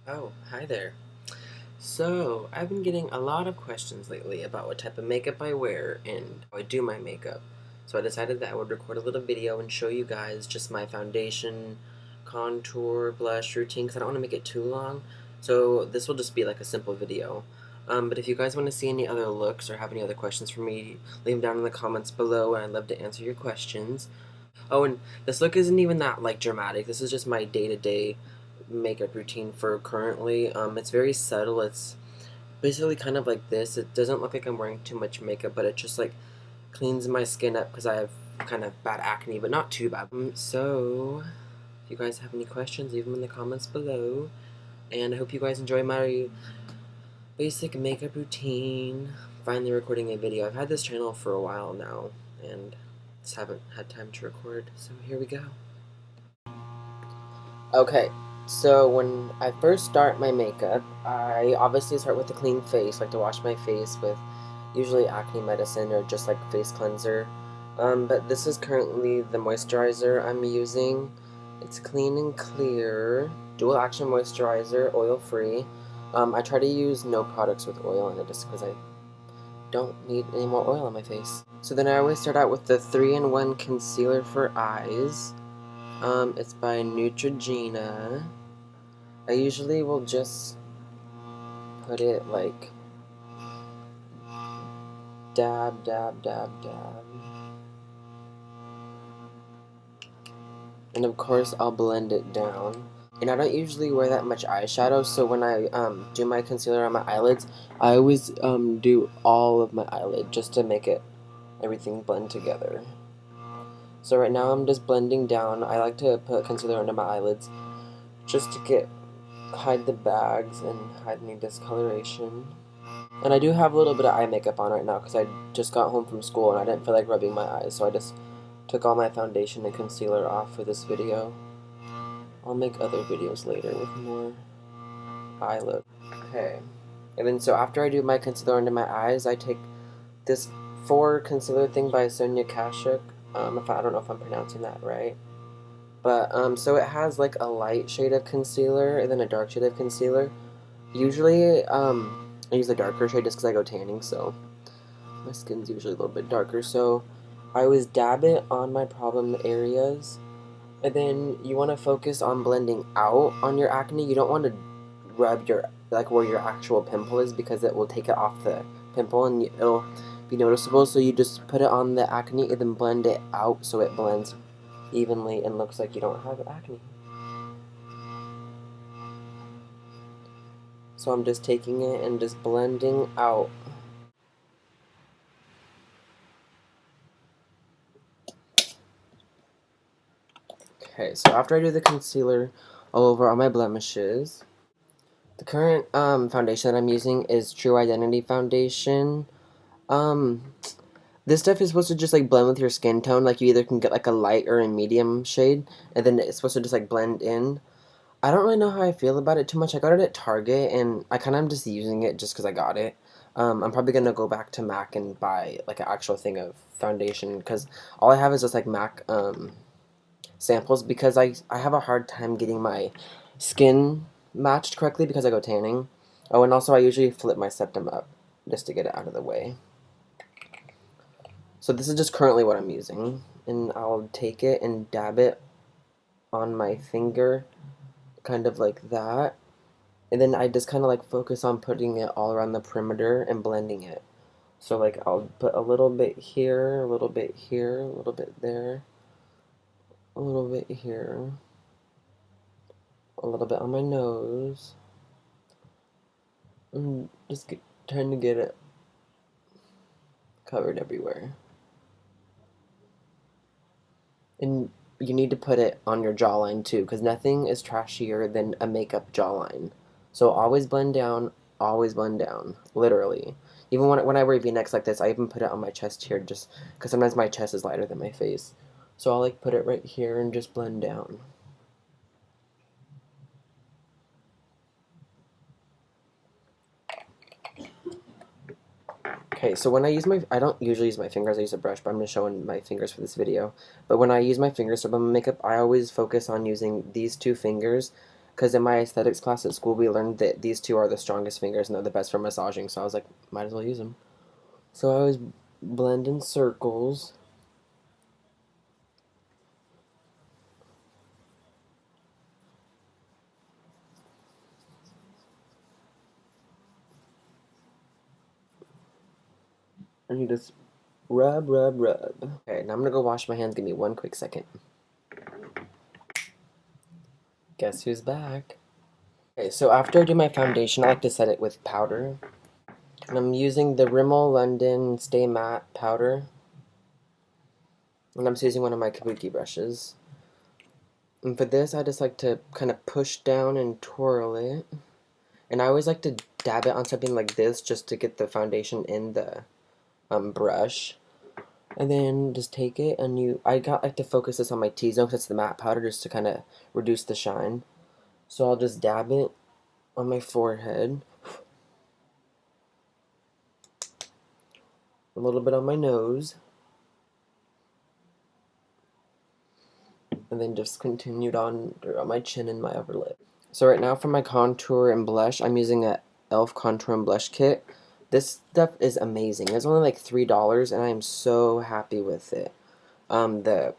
Oh, hi there. So, I've been getting a lot of questions lately about what type of makeup I wear and how I do my makeup. So I decided that I would record a little video and show you guys just my foundation, contour, blush routine because I don't want to make it too long. So this will just be like a simple video. But if you guys want to see any other looks or have any other questions for me, leave them down in the comments below and I'd love to answer your questions. Oh, and this look isn't even that like dramatic. This is just my day-to-day makeup routine for currently. It's very subtle. It's basically kind of like this. It doesn't look like I'm wearing too much makeup, but it just like cleans my skin up because I have kind of bad acne, but not too bad. So, if you guys have any questions, leave them in the comments below. And I hope you guys enjoy my basic makeup routine. Finally recording a video. I've had this channel for a while now, and just haven't had time to record, so here we go. Okay, so when I first start my makeup, I obviously start with a clean face, like to wash my face with usually acne medicine or just like face cleanser. But this is currently the moisturizer I'm using. It's clean and clear, dual action moisturizer, oil free. I try to use no products with oil in it just because I don't need any more oil on my face. So then I always start out with the 3-in-1 concealer for eyes. It's by Neutrogena. I usually will just put it like dab, dab, dab, dab. And of course I'll blend it down. And I don't usually wear that much eyeshadow, so when I do my concealer on my eyelids, I always do all of my eyelid just to make it everything blend together. So right now I'm just blending down. I like to put concealer under my eyelids just to hide the bags and hide any discoloration. And I do have a little bit of eye makeup on right now because I just got home from school and I didn't feel like rubbing my eyes, so I just took all my foundation and concealer off for this video. I'll make other videos later with more eye look. Okay. And then so after I do my concealer under my eyes, I take this 4 concealer thing by Sonia Kashuk. I don't know if I'm pronouncing that right. But so it has like a light shade of concealer and then a dark shade of concealer. Usually I use the darker shade just because I go tanning, so my skin's usually a little bit darker. So I always dab it on my problem areas, and then you want to focus on blending out on your acne. You don't want to rub your like where your actual pimple is because it will take it off the pimple and it'll be noticeable. So you just put it on the acne and then blend it out so it blends evenly and looks like you don't have acne. So I'm just taking it and just blending out. Okay, so after I do the concealer all over all my blemishes, the current foundation that I'm using is True Identity foundation. Um, this stuff is supposed to just like blend with your skin tone. Like you either can get like a light or a medium shade, and then it's supposed to just like blend in. I don't really know how I feel about it too much. I got it at Target, and I kind of am just using it just because I got it. I'm probably gonna go back to MAC and buy like an actual thing of foundation because all I have is just like MAC samples because I have a hard time getting my skin matched correctly because I go tanning. Oh, and also I usually flip my septum up just to get it out of the way. So this is just currently what I'm using, and I'll take it and dab it on my finger, kind of like that. And then I just kind of like focus on putting it all around the perimeter and blending it. So like I'll put a little bit here, a little bit here, a little bit there, a little bit here, a little bit on my nose. I'm just trying to get it covered everywhere. And you need to put it on your jawline too, because nothing is trashier than a makeup jawline. So always blend down, literally. Even when I wear V-necks like this, I even put it on my chest here just because sometimes my chest is lighter than my face. So I'll like put it right here and just blend down. Okay, so when I don't usually use my fingers, I use a brush, but I'm just showing my fingers for this video. But when I use my fingers to blend my makeup, I always focus on using these 2 fingers Because in my aesthetics class at school, we learned that these two are the strongest fingers and they're the best for massaging. So I was like, might as well use them. So I always blend in circles. And you just rub, rub, rub. Okay, now I'm gonna go wash my hands. Give me one quick second. Guess who's back? Okay, so after I do my foundation, I like to set it with powder. And I'm using the Rimmel London Stay Matte powder. And I'm just using one of my kabuki brushes. And for this, I just like to kind of push down and twirl it. And I always like to dab it on something like this just to get the foundation in the brush. And then just take it and I like to focus this on my T-zone because it's the matte powder just to kind of reduce the shine. So I'll just dab it on my forehead. A little bit on my nose. And then just continued on my chin and my upper lip. So right now for my contour and blush, I'm using a e.l.f. contour and blush kit. This stuff is amazing. It's only like $3 and I am so happy with it. The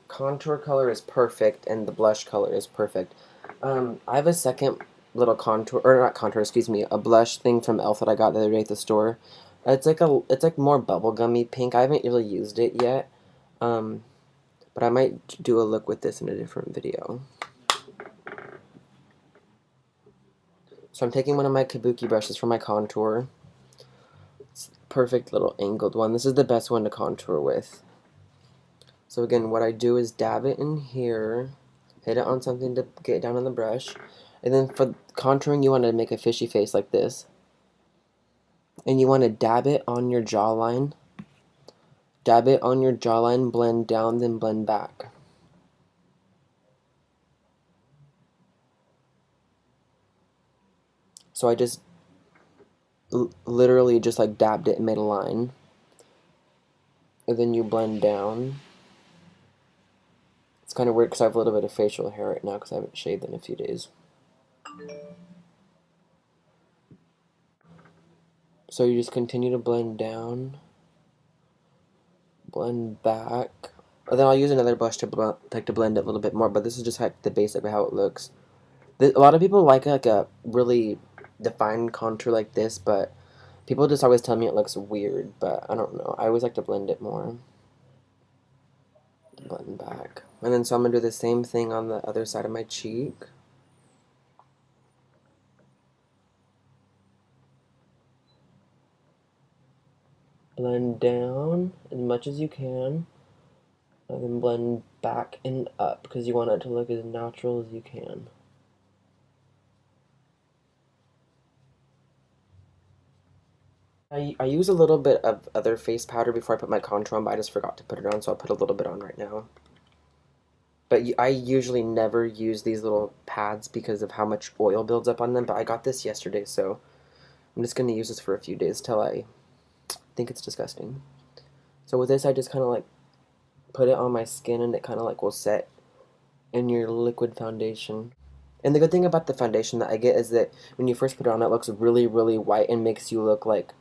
contour color is perfect and the blush color is perfect. I have a second little contour, or not contour, excuse me, a blush thing from e.l.f. that I got the other day at the store. It's like more bubblegummy pink. I haven't really used it yet. But I might do a look with this in a different video. So I'm taking one of my kabuki brushes for my contour. It's a perfect little angled one. This is the best one to contour with. So again, what I do is dab it in here, hit it on something to get it down on the brush, and then for contouring you want to make a fishy face like this. And you want to dab it on your jawline. Dab it on your jawline, blend down, then blend back. So I just literally just like dabbed it and made a line. And then you blend down. It's kind of weird because I have a little bit of facial hair right now because I haven't shaved in a few days. So you just continue to blend down, blend back. And then I'll use another brush to blend it a little bit more, but this is just like the basic of how it looks. A lot of people like a really defined contour like this, but people just always tell me it looks weird, but I don't know. I always like to blend it more. Blend back. And then so I'm going to do the same thing on the other side of my cheek. Blend down as much as you can. And then blend back and up because you want it to look as natural as you can. I use a little bit of other face powder before I put my contour on, but I just forgot to put it on, so I'll put a little bit on right now. But I usually never use these little pads because of how much oil builds up on them, but I got this yesterday, so I'm just going to use this for a few days till I think it's disgusting. So with this, I just kind of like put it on my skin and it kind of like will set in your liquid foundation. And the good thing about the foundation that I get is that when you first put it on, it looks really, really white and makes you look like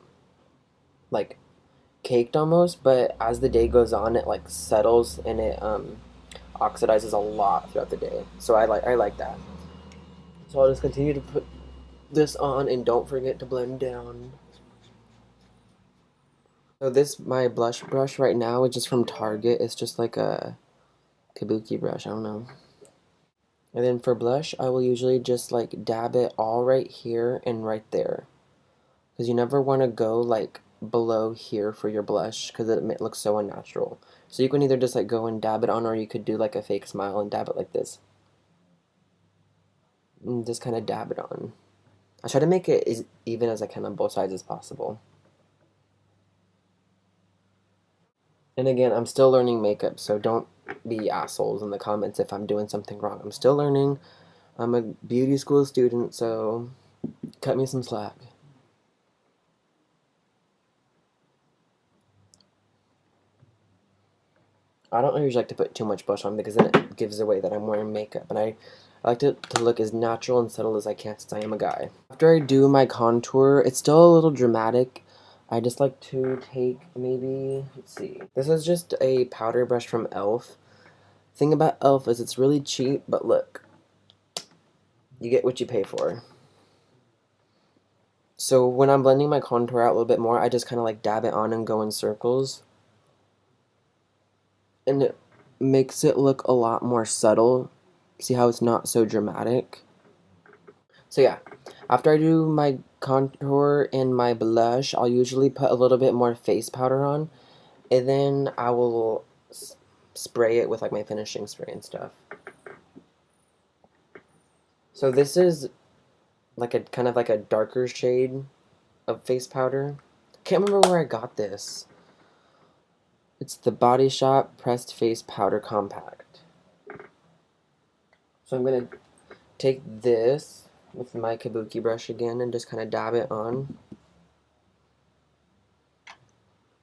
caked almost, but as the day goes on, it like settles and it oxidizes a lot throughout the day. So I like that. So I'll just continue to put this on and don't forget to blend down. So my blush brush right now is just from Target. It's just like a kabuki brush, I don't know. And then for blush, I will usually just like dab it all right here and right there. Because you never want to go like below here for your blush because it looks so unnatural. So you can either just like go and dab it on, or you could do like a fake smile and dab it like this. And just kind of dab it on. I try to make it as even as I can on both sides as possible. And again, I'm still learning makeup, so don't be assholes in the comments if I'm doing something wrong. I'm still learning. I'm a beauty school student, so cut me some slack. I don't usually like to put too much blush on because then it gives away that I'm wearing makeup, and I like it to look as natural and subtle as I can since I am a guy. After I do my contour, it's still a little dramatic. I just like to take maybe, let's see. This is just a powder brush from e.l.f. Thing about e.l.f. is it's really cheap, but look. You get what you pay for. So when I'm blending my contour out a little bit more, I just kind of like dab it on and go in circles. And it makes it look a lot more subtle. See how it's not so dramatic? So yeah, after I do my contour and my blush, I'll usually put a little bit more face powder on. And then I will spray it with like my finishing spray and stuff. So this is like a kind of like a darker shade of face powder. Can't remember where I got this. It's the Body Shop Pressed Face Powder Compact. So I'm gonna take this with my kabuki brush again and just kind of dab it on.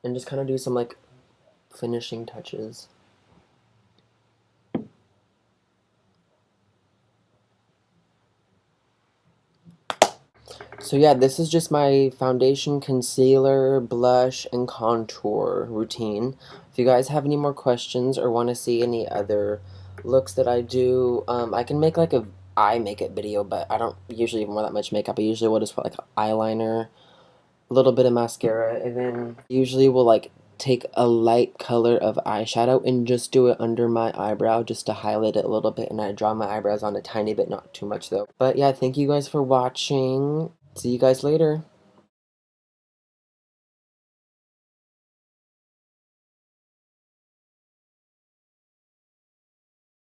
And just kind of do some like finishing touches. So yeah, this is just my foundation, concealer, blush, and contour routine. If you guys have any more questions or want to see any other looks that I do, I can make like a eye makeup video, but I don't usually even wear that much makeup. I usually will just put like eyeliner, a little bit of mascara, and then usually will like take a light color of eyeshadow and just do it under my eyebrow just to highlight it a little bit, and I draw my eyebrows on a tiny bit, not too much though. But yeah, thank you guys for watching. See you guys later.